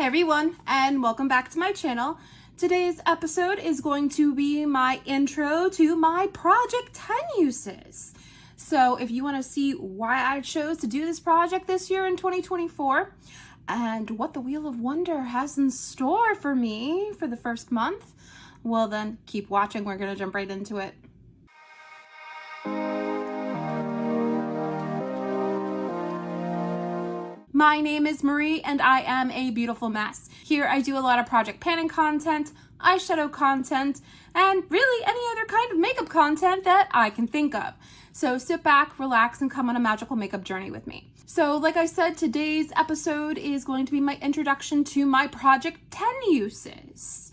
Hey everyone, and welcome back to my channel. Today's episode is going to be my intro to my Project 10 uses. So if you want to see why I chose to do this project this year in 2024 and what the Wheel of Wonder has in store for me for the first month, well then keep watching. We're going to jump right into it. My name is Marie and I am a beautiful mess. Here I do a lot of project panning content, eyeshadow content, and really any other kind of makeup content that I can think of. So sit back, relax, and come on a magical makeup journey with me. So like I said, today's episode is going to be my introduction to my Project 10 uses.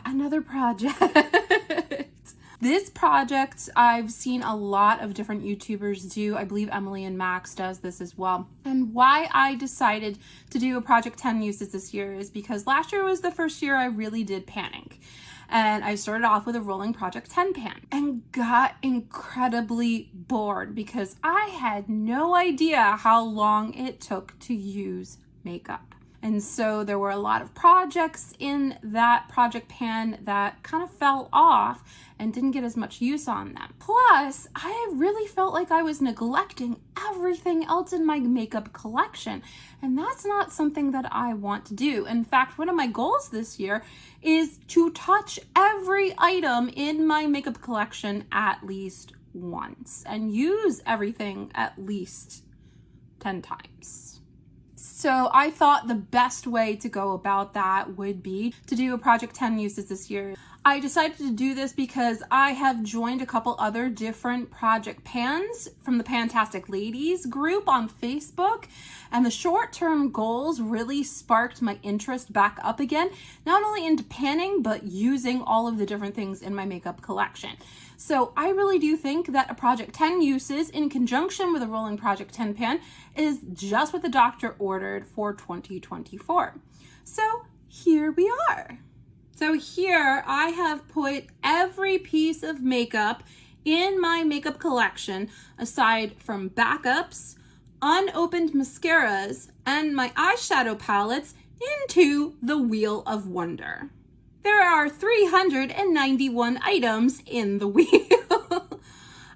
Another project. This project, I've seen a lot of different YouTubers do. I believe Emily and Max does this as well. And why I decided to do a Project 10 uses this year is because last year was the first year I really did panning. And I started off with a rolling Project 10 pan and got incredibly bored because I had no idea how long it took to use makeup. And so there were a lot of projects in that project pan that kind of fell off and didn't get as much use on them. Plus, I really felt like I was neglecting everything else in my makeup collection. And that's not something that I want to do. In fact, one of my goals this year is to touch every item in my makeup collection at least once and use everything at least 10 times. So I thought the best way to go about that would be to do a Project 10 uses this year. I decided to do this because I have joined a couple other different project pans from the Fantastic Ladies group on Facebook, and the short-term goals really sparked my interest back up again, not only into panning, but using all of the different things in my makeup collection. So I really do think that a Project 10 uses in conjunction with a rolling Project 10 pan is just what the doctor ordered for 2024. So here we are. So here I have put every piece of makeup in my makeup collection, aside from backups, unopened mascaras, and my eyeshadow palettes, into the Wheel of Wonder. There are 391 items in the wheel.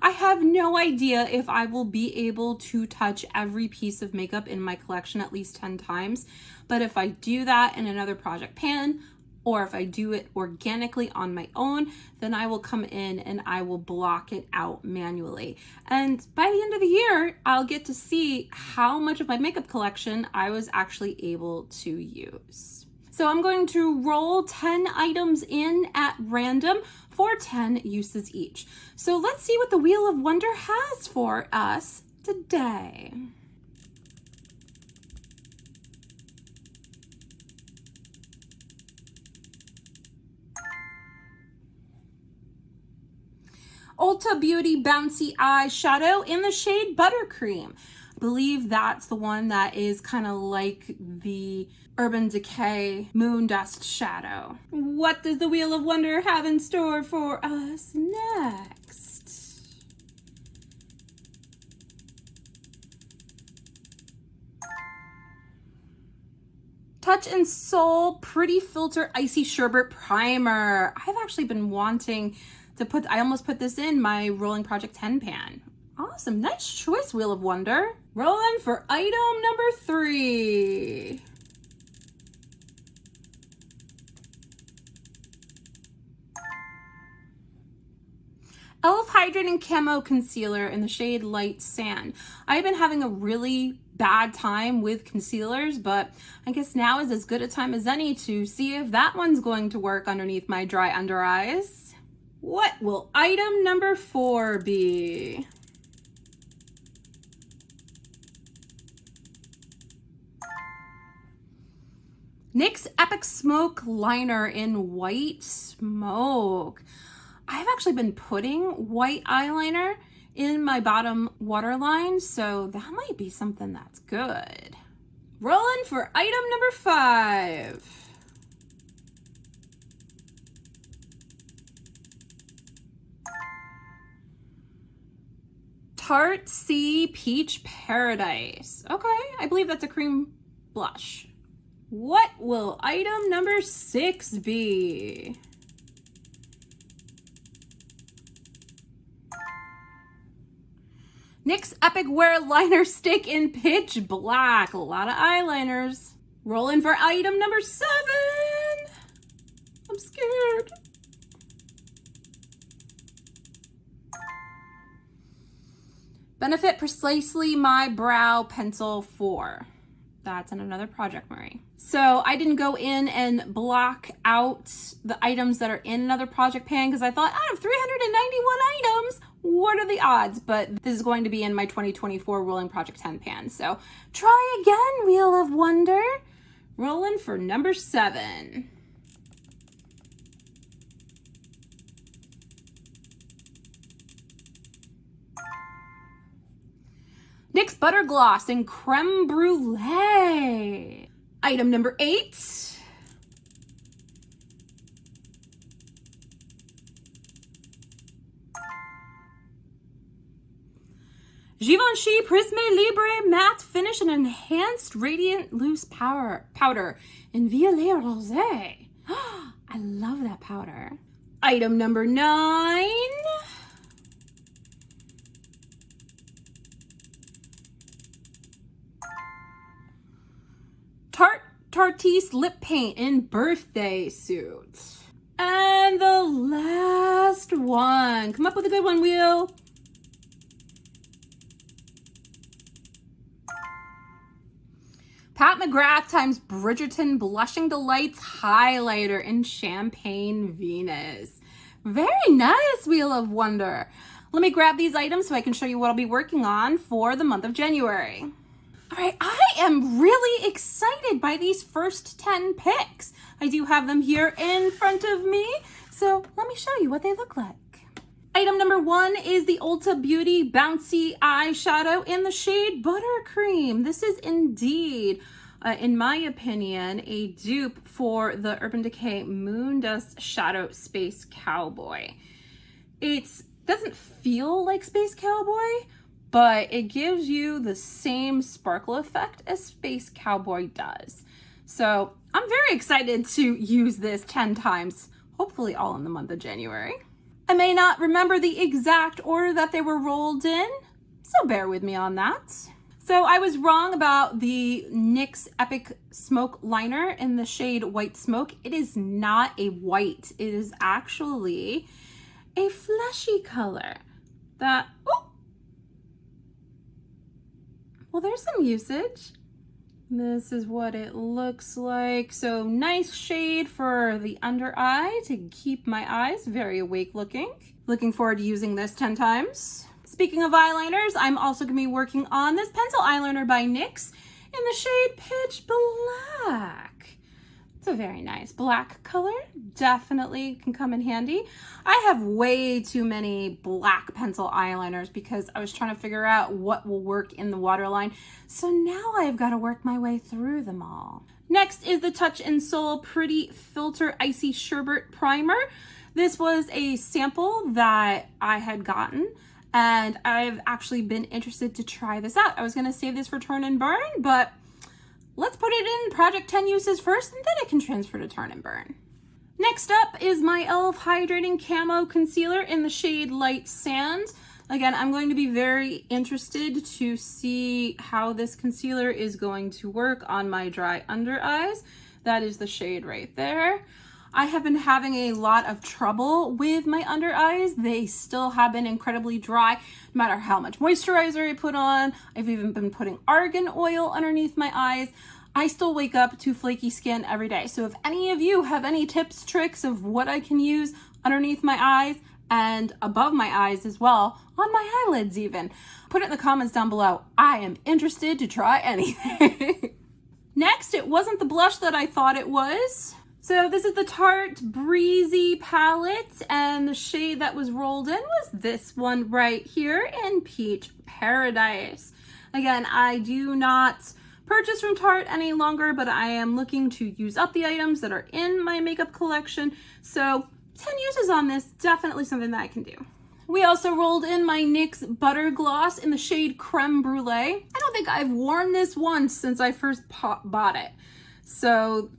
I have no idea if I will be able to touch every piece of makeup in my collection at least 10 times, but if I do that in another project pan, or if I do it organically on my own, then I will come in and I will block it out manually. And by the end of the year, I'll get to see how much of my makeup collection I was actually able to use. So I'm going to roll 10 items in at random for 10 uses each. So let's see what the Wheel of Wonder has for us today. Ulta Beauty Bouncy Eyeshadow in the shade Buttercream. I believe that's the one that is kind of like the Urban Decay Moon Dust Shadow. What does the Wheel of Wonder have in store for us next? Touch in Soul Pretty Filter Icy Sherbet Primer. I've actually been wanting to I almost put this in my rolling Project 10 pan. Awesome, nice choice, Wheel of Wonder. Rolling for item number 3. e.l.f. Hydrating Camo Concealer in the shade Light Sand. I've been having a really bad time with concealers, but I guess now is as good a time as any to see if that one's going to work underneath my dry under eyes. What will item number 4 be? NYX Epic Smoke Liner in White Smoke. I've actually been putting white eyeliner in my bottom waterline, so that might be something that's good. Rolling for item number 5. Tarte Sea Peach Paradise. Okay, I believe that's a cream blush. What will item number 6 be? NYX Epic Wear Liner Stick in Pitch Black. A lot of eyeliners. Rolling for item number 7. I'm scared. Benefit Precisely My Brow Pencil 4. That's in another project, Marie. So I didn't go in and block out the items that are in another project pan because I thought out of 391 items, what are the odds? But this is going to be in my 2024 Rolling Project 10 pan. So try again, Wheel of Wonder. Rolling for number 7. NYX Butter Gloss in Creme Brulee. Item number 8. Givenchy Prisme Libre Matte Finish and Enhanced Radiant Loose Powder in Violet Rosé. I love that powder. Item number 9. Tartiest Lip Paint in Birthday Suit. And the last one. Come up with a good one, Wheel. Pat McGrath times Bridgerton Blushing Delights Highlighter in Champagne Venus. Very nice, Wheel of Wonder. Let me grab these items so I can show you what I'll be working on for the month of January. All right, I am really excited by these first 10 picks. I do have them here in front of me, so let me show you what they look like. Item number 1 is the Ulta Beauty Bouncy Eyeshadow in the shade Buttercream. This is indeed, in my opinion, a dupe for the Urban Decay Moondust Shadow Space Cowboy. It doesn't feel like Space Cowboy, but it gives you the same sparkle effect as Space Cowboy does. So I'm very excited to use this 10 times, hopefully all in the month of January. I may not remember the exact order that they were rolled in, so bear with me on that. So I was wrong about the NYX Epic Smoke Liner in the shade White Smoke. It is not a white, it is actually a fleshy color that, well, there's some usage. This is what it looks like. So nice shade for the under eye to keep my eyes very awake looking. Looking forward to using this 10 times. Speaking of eyeliners, I'm also gonna be working on this pencil eyeliner by NYX in the shade Pitch Black. It's a very nice black color, definitely can come in handy. I have way too many black pencil eyeliners because I was trying to figure out what will work in the waterline. So now I've got to work my way through them all. Next is the Touch in Soul Pretty Filter Icy Sherbet Primer. This was a sample that I had gotten and I've actually been interested to try this out. I was going to save this for Turn and Burn, but let's put it in Project 10 uses first and then it can transfer to Turn and Burn. Next up is my e.l.f. Hydrating Camo Concealer in the shade Light Sand. Again, I'm going to be very interested to see how this concealer is going to work on my dry under eyes. That is the shade right there. I have been having a lot of trouble with my under eyes. They still have been incredibly dry, no matter how much moisturizer I put on. I've even been putting argan oil underneath my eyes. I still wake up to flaky skin every day. So if any of you have any tips, tricks of what I can use underneath my eyes and above my eyes as well, on my eyelids even, put it in the comments down below. I am interested to try anything. Next, it wasn't the blush that I thought it was. So this is the Tarte Breezy palette, and the shade that was rolled in was this one right here in Peach Paradise. Again, I do not purchase from Tarte any longer, but I am looking to use up the items that are in my makeup collection. So 10 uses on this, definitely something that I can do. We also rolled in my NYX Butter Gloss in the shade Creme Brulee. I don't think I've worn this once since I first bought it. So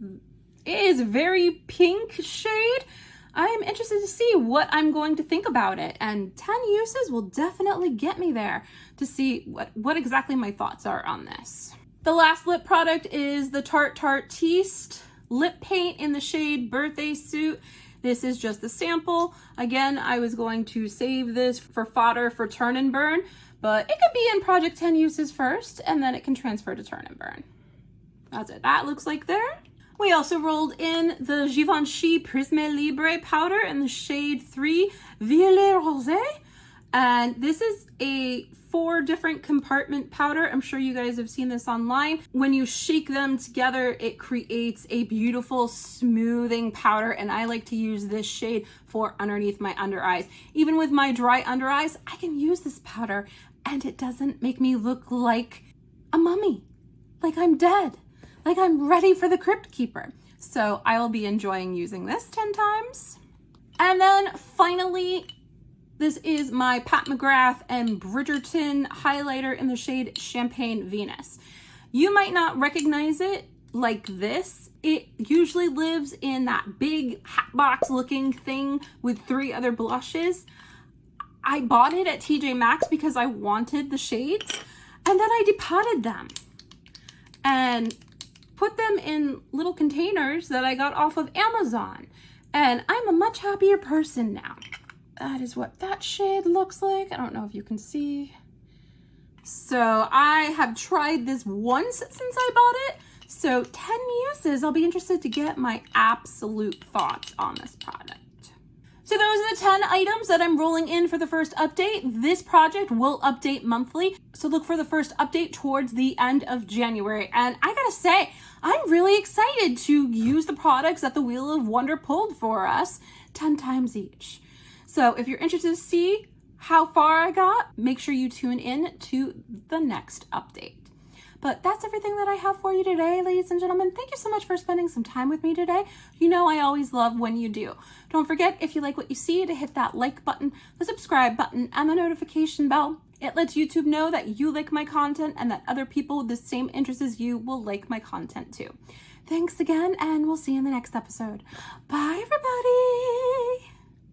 it is a very pink shade. I'm interested to see what I'm going to think about it, and 10 uses will definitely get me there to see what exactly my thoughts are on this. The last lip product is the Tartiest lip paint in the shade Birthday Suit. This is just a sample. Again, I was going to save this for fodder for turn and burn, but it could be in project 10 uses first, and then it can transfer to turn and burn. That's it. That looks like there. We also rolled in the Givenchy Prisme Libre powder in the shade 3 Violet Rosé. And this is a 4 different compartment powder. I'm sure you guys have seen this online. When you shake them together, it creates a beautiful smoothing powder. And I like to use this shade for underneath my under eyes. Even with my dry under eyes, I can use this powder and it doesn't make me look like a mummy, like I'm dead, like I'm ready for the Crypt Keeper. So I will be enjoying using this 10 times. And then finally, this is my Pat McGrath and Bridgerton highlighter in the shade Champagne Venus. You might not recognize it like this. It usually lives in that big hat box looking thing with 3 other blushes. I bought it at TJ Maxx because I wanted the shades, and then I depotted them and put them in little containers that I got off of Amazon. And I'm a much happier person now. That is what that shade looks like. I don't know if you can see. So I have tried this once since I bought it. So 10 uses, I'll be interested to get my absolute thoughts on this product. So those are the 10 items that I'm rolling in for the first update. This project will update monthly, so look for the first update towards the end of January. And I gotta say, I'm really excited to use the products that the Wheel of Wonder pulled for us 10 times each. So if you're interested to see how far I got, make sure you tune in to the next update. But that's everything that I have for you today, ladies and gentlemen. Thank you so much for spending some time with me today. You know I always love when you do. Don't forget, if you like what you see, to hit that like button, the subscribe button, and the notification bell. It lets YouTube know that you like my content and that other people with the same interests as you will like my content too. Thanks again, and we'll see you in the next episode. Bye, everybody!